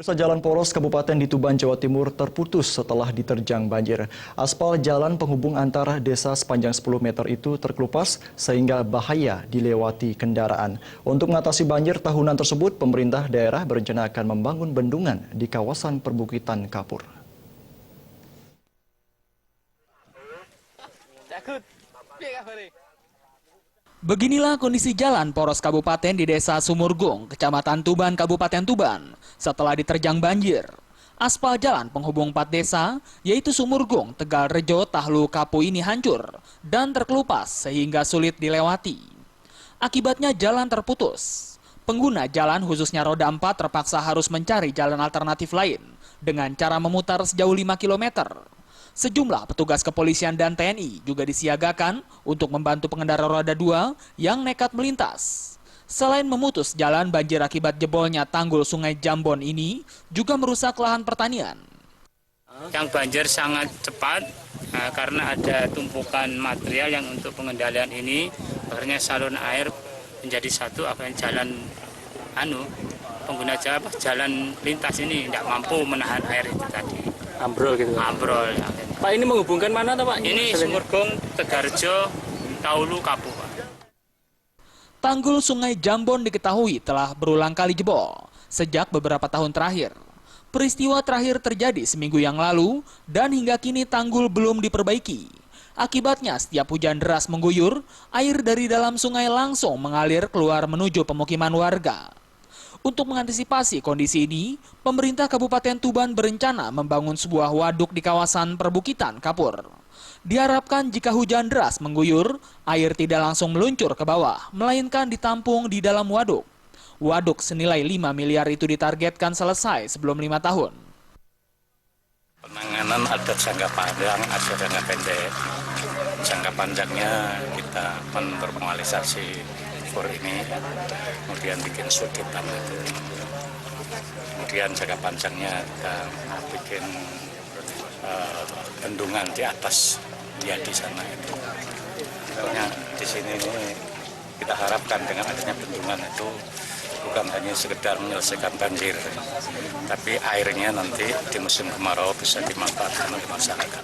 Pemirsa, jalan poros Kabupaten di Tuban, Jawa Timur terputus setelah diterjang banjir. Aspal jalan penghubung antara desa sepanjang 10 meter itu terkelupas sehingga bahaya dilewati kendaraan. Untuk mengatasi banjir tahunan tersebut, pemerintah daerah berencana akan membangun bendungan di kawasan perbukitan Kapur. Beginilah kondisi jalan poros kabupaten di Desa Sumurgung, Kecamatan Tuban, Kabupaten Tuban, setelah diterjang banjir. Aspal jalan penghubung 4 desa, yaitu Sumurgung, Tegal Rejo, Tahlu, Kapu ini hancur dan terkelupas sehingga sulit dilewati. Akibatnya jalan terputus. Pengguna jalan khususnya roda 4 terpaksa harus mencari jalan alternatif lain dengan cara memutar sejauh 5 km. Sejumlah petugas kepolisian dan TNI juga disiagakan untuk membantu pengendara roda 2 yang nekat melintas. Selain memutus jalan, banjir akibat jebolnya tanggul Sungai Jambon ini juga merusak lahan pertanian. Yang banjir sangat cepat karena ada tumpukan material yang untuk pengendalian ini, akhirnya saluran air menjadi satu, akhirnya jalan pengguna jalan lintas ini tidak mampu menahan air itu tadi. Ambrol gitu. Ambrol. Pak, ini menghubungkan mana Pak? Ini Sumurgung, Tegarjo, Tahlu, Kapu. Tanggul Sungai Jambon diketahui telah berulang kali jebol sejak beberapa tahun terakhir. Peristiwa terakhir terjadi seminggu yang lalu dan hingga kini tanggul belum diperbaiki. Akibatnya setiap hujan deras mengguyur, air dari dalam sungai langsung mengalir keluar menuju pemukiman warga. Untuk mengantisipasi kondisi ini, pemerintah Kabupaten Tuban berencana membangun sebuah waduk di kawasan perbukitan Kapur. Diharapkan jika hujan deras mengguyur, air tidak langsung meluncur ke bawah, melainkan ditampung di dalam waduk. Waduk senilai 5 miliar itu ditargetkan selesai sebelum 5 tahun. Penanganan ada jangka panjang, ada jangka pendek. Jangka panjangnya kita berpenalisasi ini, kemudian bikin sudetan itu, kemudian jangka panjangnya kita bikin bendungan di atas dia di sana itu. Pokoknya di sini ini kita harapkan dengan adanya bendungan itu bukan hanya sekedar menyelesaikan banjir, tapi airnya nanti di musim kemarau bisa dimanfaatkan oleh masyarakat.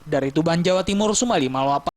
Dari Tuban, Jawa Timur, Sumali Malwapa.